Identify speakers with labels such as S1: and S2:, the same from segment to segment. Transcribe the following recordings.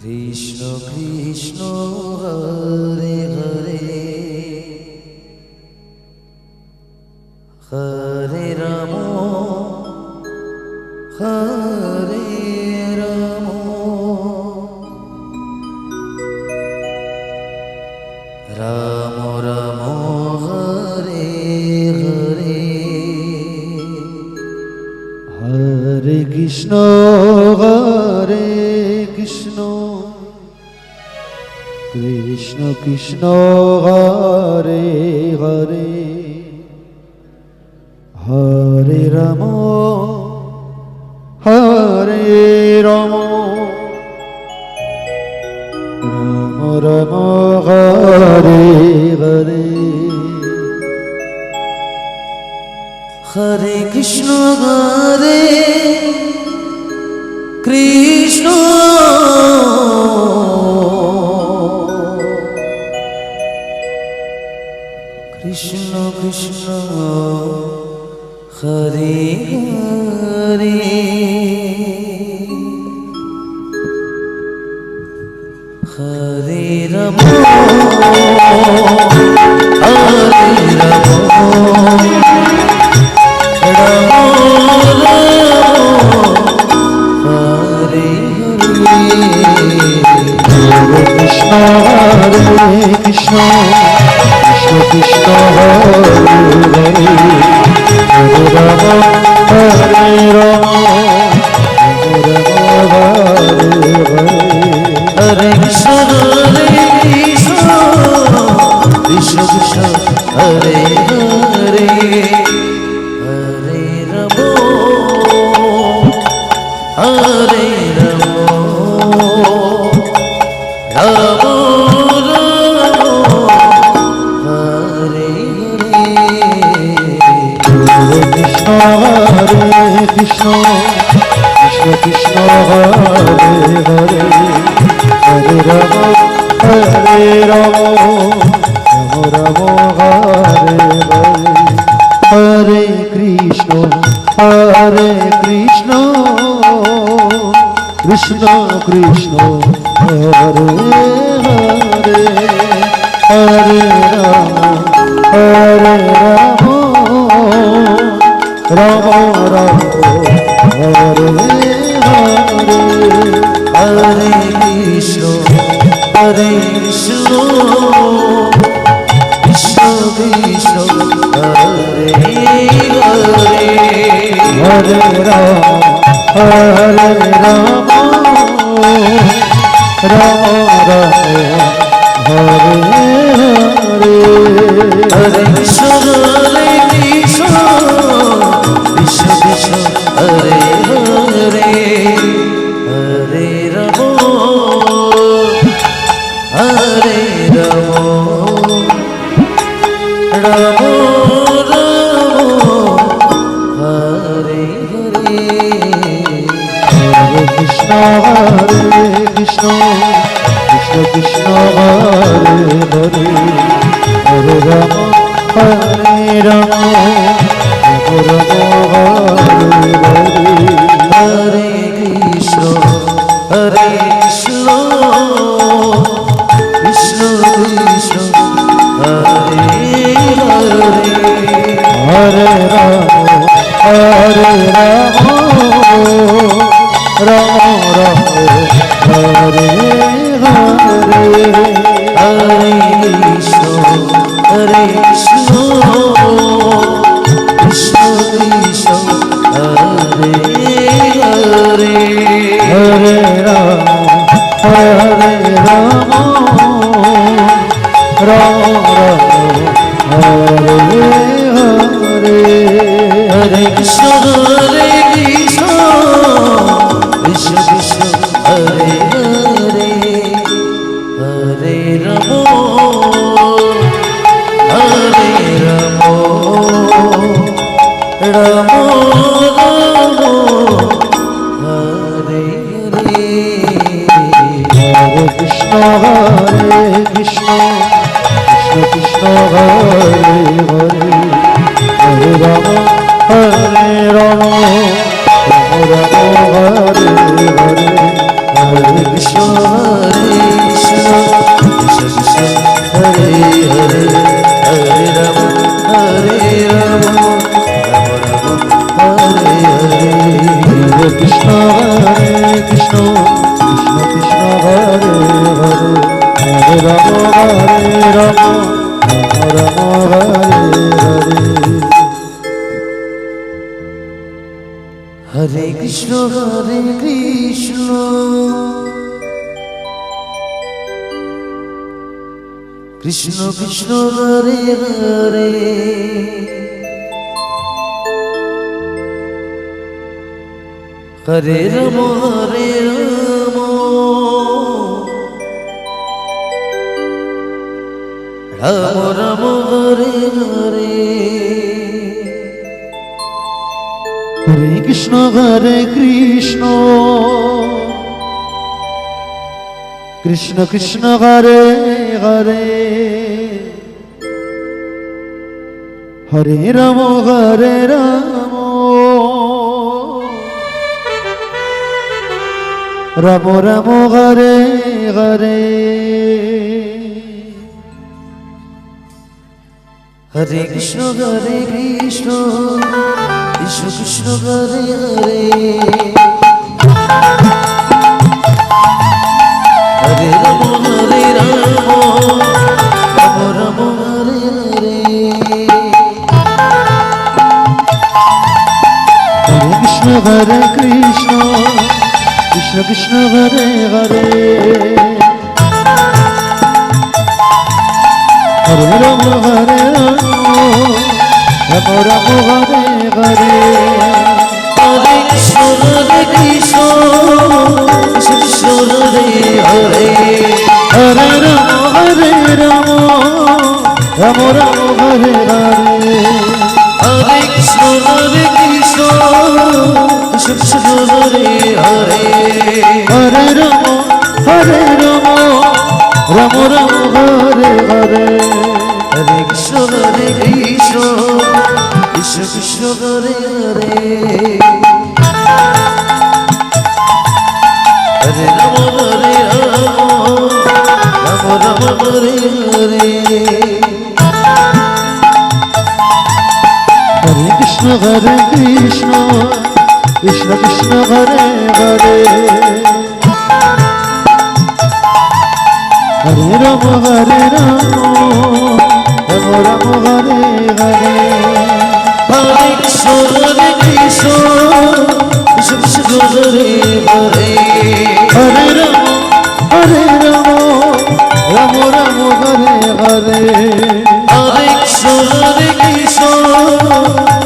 S1: Krishna Krishna Hare Hare Hare Ram Hare Ram Ram Ram Hare Hare Hare Krishna Hare Krishna Krishna Krishna Hare Hare Hare Ram Hare Ram Ram Ram Hare Hare Hare Krishna Hare Krishna Krishna Krishna Hare Hare Hare Ram Hare Ram Ram Hare Hare Krishna Hare Krishna Krishna Krishna Hare Hare Hare Ram Hare Ram Hare Hare Krishna Hare Krishna Krishna Krishna Hare Hare Hare Ram Hare Ram Ram Hare Krishna Krishna Krishna Hare Hare Hare Ram Hare Ram Ram Ram Hare Hare Krishna Krishna Krishna Hare Hare Hare Ram Ram Ram Hare Hare Hare Krishna Krishna Krishna Krishna Hare Hare Hare Ram Ram Ram Hare Hare Hare Krishna Krishna Krishna Krishna Hare Hare Hare Ram Hare Ram Ram Ram Hare Hare Hare Krishna Krishna Krishna Krishna Hare Hare Hare Ram Hare Ram Ram Hare Hare Hare Krishna Krishna Krishna Krishna Hare Hare Hare Ram Ram Ram Hare Hare Hare Krishna Krishna Krishna Krishna Hare Hare Hare Ram Ram Ram Hare Hare Hare Krishna Krishna Krishna Krishna Hare Hare Hare Ram Hare Ram Ram Ram Hare Hare Hare Krishna Krishna Krishna Krishna Hare Hare Hare Ram Hare Ram Ram Ram Hare Hare Hare Krishna Krishna Hare Krishna Krishna Krishna Hare Hare Hare Rama Hare Rama Rama Rama Hare Hare Hare Krishna Krishna Krishna Hare Hare Hare Rama Hare Rama Rama Rama Hare Hare Hare Krishna Krishna Krishna Hare Hare Hare Rama Hare Rama Rama Rama Hare Hare Hare Krishna Krishna Krishna Hare Hare Hare Rama Hare Rama Rama Rama Hare Hare Hare Krishna Krishna Krishna Hare Hare Hare Rama Hare Rama Rama Rama Hare Hare Hare Krishna Krishna Krishna Hare Hare Hare Rama Hare Rama Rama Rama Hare Hare Hare Krishna Krishna Krishna Hare Hare Hare Rama Hare Rama Rama Rama Hare Hare Hare Krishna Krishna Krishna Hare Hare Hare Rama Hare Rama Rama Rama Hare Hare Hare Krishna Krishna Krishna Hare Hare Hare Rama Hare Rama Rama Rama Hare Hare Hare Krishna Krishna Krishna Hare Hare Hare Rama Hare Rama Rama Rama Hare Hare Hare Krishna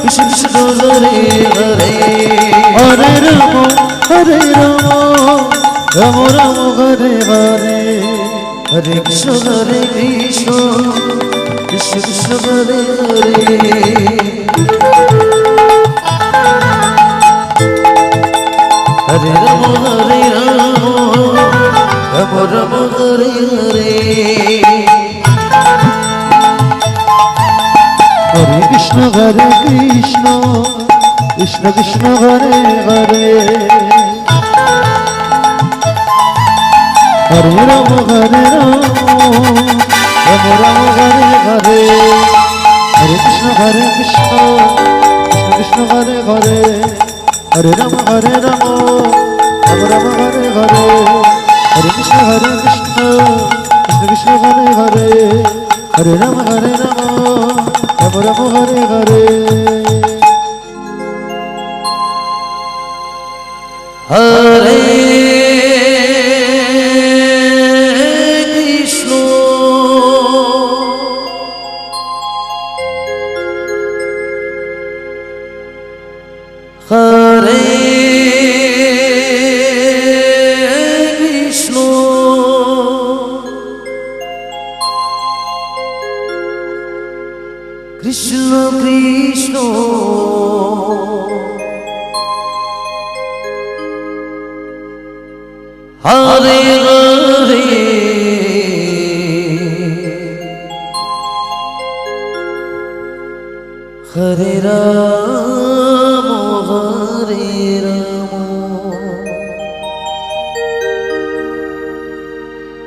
S1: Krishna Krishna Hare Hare Hare Rama Hare Rama Rama Rama Hare Hare Hare Krishna Krishna Krishna Hare Hare Hare Rama Hare Rama Rama Rama Hare Hare Hare Krishna Krishna Krishna Hare Hare Hare Rama Hare Rama Rama Rama Hare Hare Hare Krishna Krishna Hare Hare Hare Rama Hare Rama Rama Rama Hare Hare Hare Krishna Krishna Hare Hare Hare Rama Hare Rama Rama Rama Hare Hare Hare Hare Krishna Krishna Krishna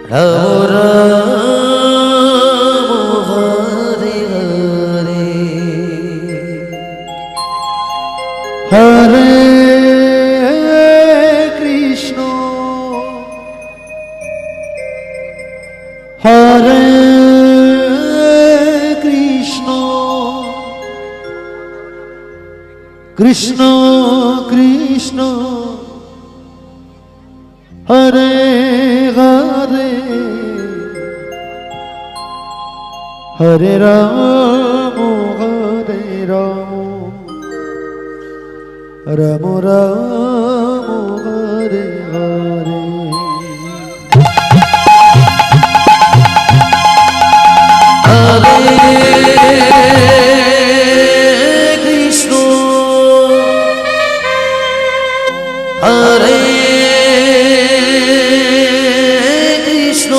S2: Ram Ram Hare Hare
S1: Hare Krishna Hare Krishna Krishna Krishna Hare Hare Hare Ram Hare Ram Ram Ram Hare Hare
S2: Hare Krishna Hare Krishna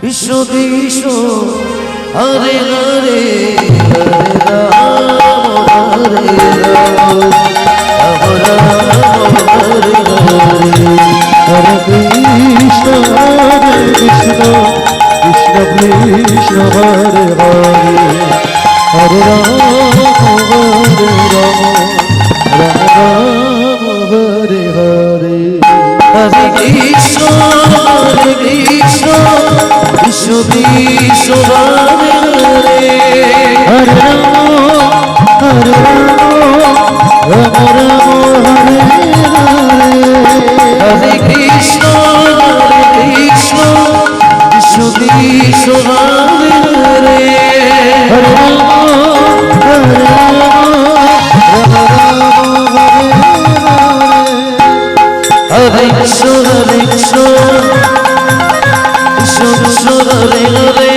S2: Krishna Krishna Hare Hare Hare Ram Hare Ram Ram Hare Hare
S1: Hare Krishna Krishna Krishna Hare Hare Hare Ram Hare Ram Ram Ram Hare Hare
S2: Hare Krishna Krishna Krishna Hare Hare
S1: Hare Ram Hare Ram Ram Ram Hare Hare
S2: Hare Krishna Krishna Krishna Hare Hare
S1: Hare Ram Hare Ram Ram Ram Hare Hare
S2: Hare Krishna Krishna Krishna Hare Hare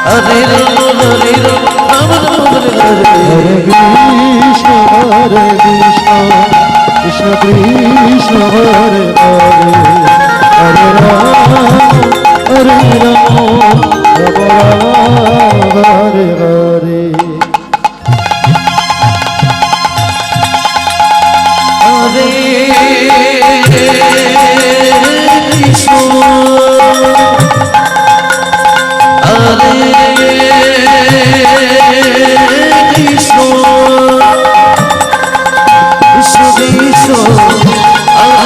S2: Hare Ram Hare Ram Ram Hare Hare
S1: Hare Krishna Krishna Krishna Hare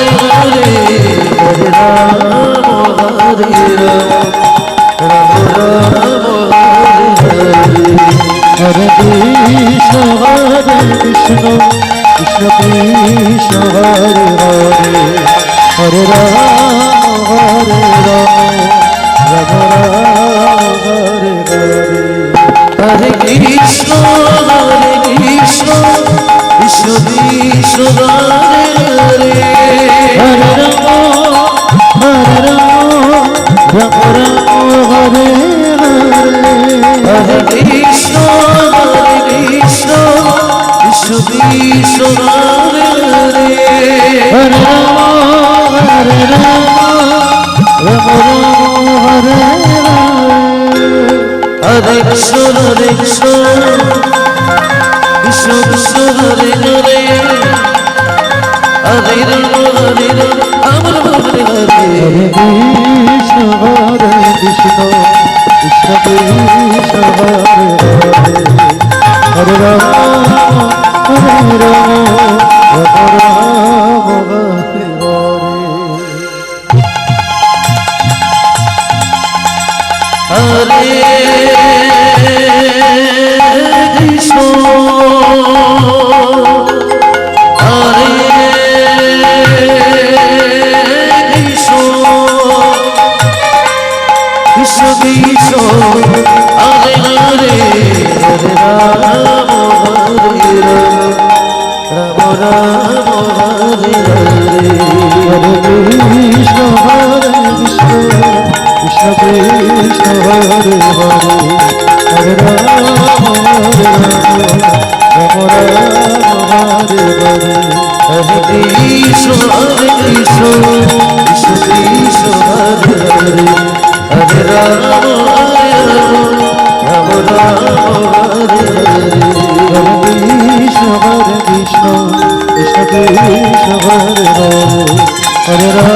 S1: Hare Hare Ram Hare Ram Ram Ram Hare Hare
S2: Hare Krishna Hare Krishna Krishna Krishna Hare Hare Hare Ram Hare Ram Ram Ram Hare Hare
S1: Hare Krishna Krishna Krishna Hare Hare Hare Ram Hare Ram Ram Ram Hare Hare
S2: Hare Krishna Krishna Krishna Hare Hare
S1: Hare Ram Ram Ram Hare Hare
S2: Hare Krishna Krishna Krishna Hare Hare
S1: Hare Ram Ram Ram Hare Hare
S2: Hare Krishna Krishna Krishna Hare Hare Hare Ram Ram Hare Hare
S1: Hare Krishna Krishna Krishna Hare Hare Hare Ram Hare Ram Ram Ram Hare Hare
S2: Hare Krishna Hare Krishna Krishna Krishna Hare Hare Hare Ram Hare Ram Ram Hare Hare
S1: Hare Krishna Krishna Krishna Hare Hare Hare Ram Hare Ram Ram Ram Hare Hare
S2: Hare Krishna Krishna Krishna Hare Hare Hare Ram Ram Ram Hare Hare
S1: Hare Krishna Krishna Krishna Hare Hare Hare Rama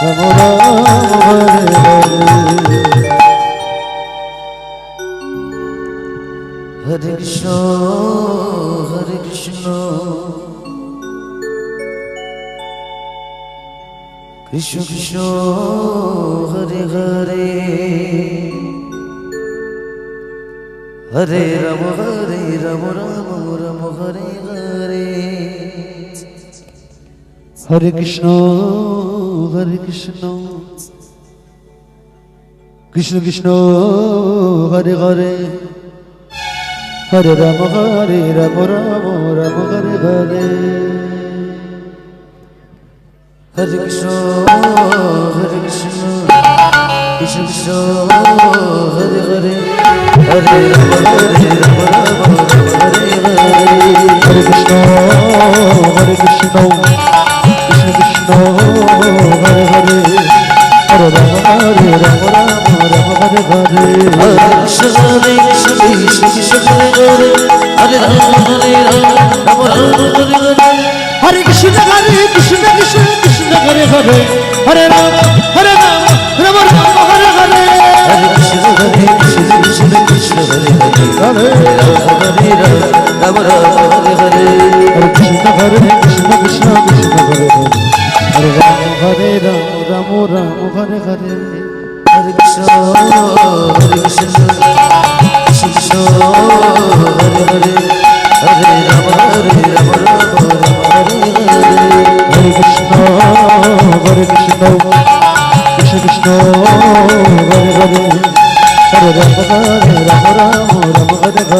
S1: Rama Rama Hare Hare
S2: Hare Krishna Hare Krishna Krishna Krishna Hare Hare Hare Rama Rama Rama Hare Hare
S1: Hare Krishna Krishna Krishna Hare Hare Hare Rama Rama Hare Hare
S2: Hare Krishna Krishna Krishna Hare Hare Hare Rama Hare Hare
S1: Hare Krishna Krishna Krishna Hare Hare Hare Rama Hare Hare
S2: Hare Krishna Krishna Hare Hare Hare Rama
S1: Hare Krishna Krishna Krishna Hare Hare Hare Rama Rama Hare Hare
S2: Hare Krishna Krishna Krishna Hare Hare
S1: Hare
S2: Rama Hare Hare
S1: Hare Krishna Krishna Krishna Hare Hare Hare Rama Hare Hare
S2: Hare Krishna Krishna Krishna Hare Hare Hare Rama Hare Hare
S1: Hare Krishna Krishna Krishna Hare Hare Hare Rama Hare Hare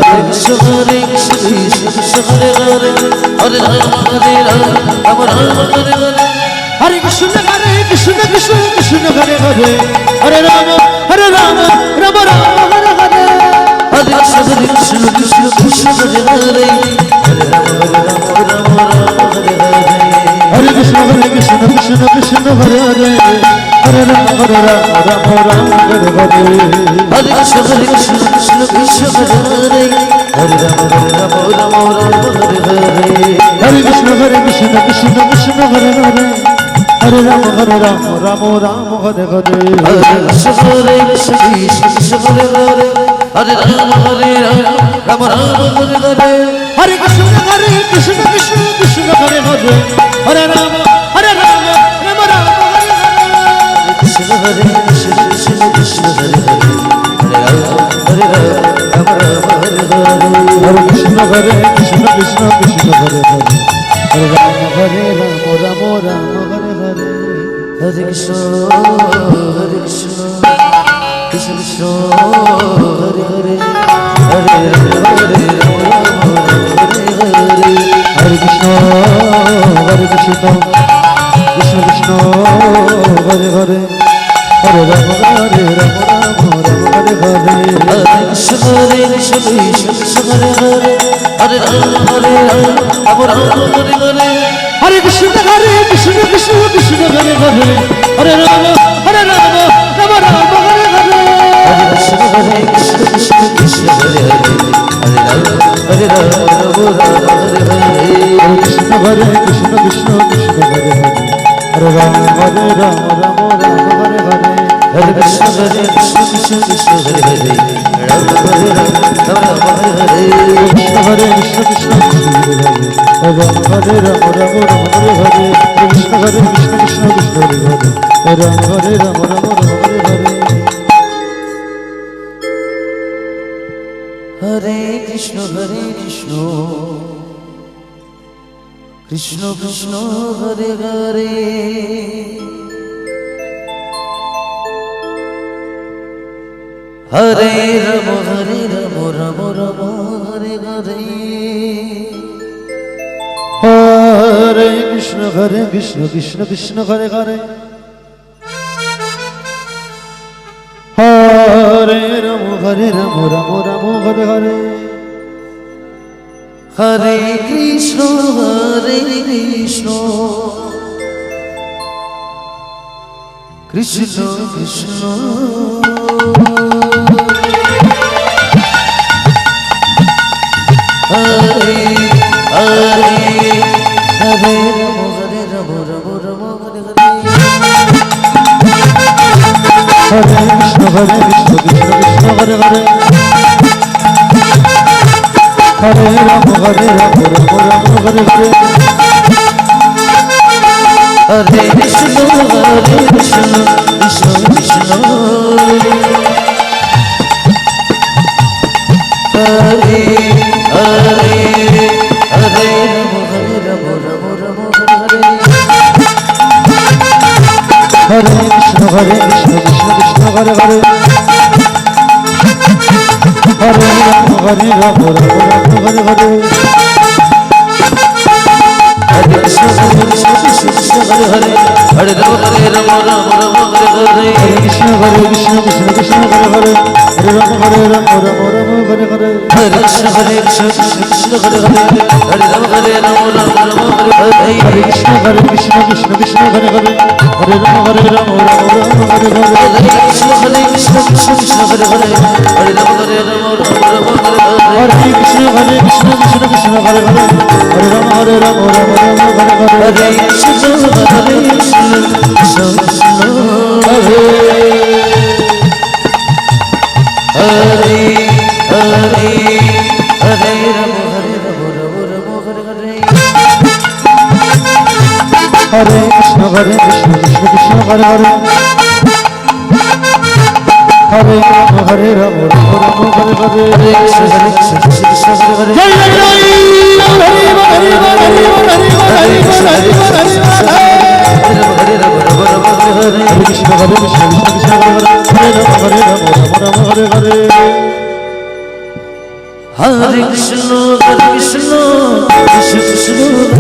S2: Hare Krishna Krishna Hare Hare Hare Rama Hare Hare
S1: Hare Krishna Krishna Krishna Hare Hare Hare Rama Hare Hare
S2: Hare Krishna Krishna Krishna Hare Hare Hare Rama Hare Hare
S1: Hare Krishna Krishna Krishna Hare Hare Hare Rama Hare Hare
S2: Hare Krishna Krishna Krishna Hare Hare Hare Rama Hare Hare
S1: Hare Krishna Krishna Krishna Hare Hare Hare Rama Hare Hare
S2: Hare Krishna Krishna Krishna Hare Hare Hare Rama Hare Hare
S1: Hare Krishna Krishna Krishna Hare Hare Hare Rama Hare Hare
S2: Krishna Krishna Krishna Hare Hare Hare Rama Hare Hare
S1: Hare Krishna Krishna Krishna Hare Hare Hare Rama Hare Hare
S2: Hare Krishna Krishna Krishna Hare Hare Hare Rama Hare Hare
S1: Hare Krishna Krishna Krishna Hare Hare Hare Rama Hare Hare
S2: Hare Krishna Krishna Krishna Hare Hare Hare Rama Hare Hare
S1: Hare Krishna Krishna Krishna Hare Hare Hare Rama Hare Hare
S2: Hare Krishna Krishna Krishna Hare Hare Hare Rama Hare Hare
S1: Hare Krishna Krishna Krishna Hare Hare Hare Rama Hare Hare
S2: Hare Krishna Krishna Krishna Hare Hare Rama Hare Hare
S1: Krishna Krishna Krishna Hare Hare Rama Hare Hare Krishna Krishna Krishna Hare Hare Rama Hare Hare
S2: Hare Krishna Krishna Krishna Hare Hare Hare Rama Rama Hare Hare
S1: Hare Krishna Krishna Krishna Hare Hare Hare Rama Hare Hare
S2: Hare Krishna Krishna Krishna Hare Hare Hare
S1: Hare Ram Ram Ram Hare Hare
S2: Hare Krishna, Hare Krishna, Krishna Krishna, Hare Hare, Hare Ram, Ram Ram, Hare
S1: Hare Krishna Krishna Krishna Hare Hare Hare Ram Hare Ram Ram Ram Hare Hare
S2: Hare Krishna, Krishna Krishna, Hare Hare, Hare Ram, Ram Ram, Hare Hare.
S1: Hare Krishna Krishna Krishna Hare Hare Hare Ram Ram Ram Hare Hare
S2: Hare Krishna, Krishna Krishna, Hare Hare, Hare Ram, Ram Ram, Hare
S1: Hare
S2: Hare.
S1: Krishna Krishna Krishna Hare Hare Hare Ram Ram Hare Hare
S2: Hare Krishna, Krishna Krishna, Hare Hare, Hare Ram, Ram Ram, Hare
S1: Hare
S2: Hare.
S1: Krishna Krishna Hare Hare Hare Ram Hare Ram Hare Hare
S2: Hare Krishna, Krishna Krishna,
S1: Hare
S2: Hare Hare, Hare Ram, Hare Ram, Hare Hare.
S1: Hare Krishna Krishna Hare Hare Hare Ram Hare Ram Ram Ram Hare Hare
S2: Hare Krishna, Krishna Krishna, Hare Hare.
S1: Joy Joy Joy Hari Hari Hari Hari Hari Hari Hari
S2: Hare Ram, Hare Ram, Hare Hare.
S1: Hare Krishna Krishna Krishna Hare Hare Hare Ram Ram Hare Hare
S2: Hare Krishna, Krishna Krishna,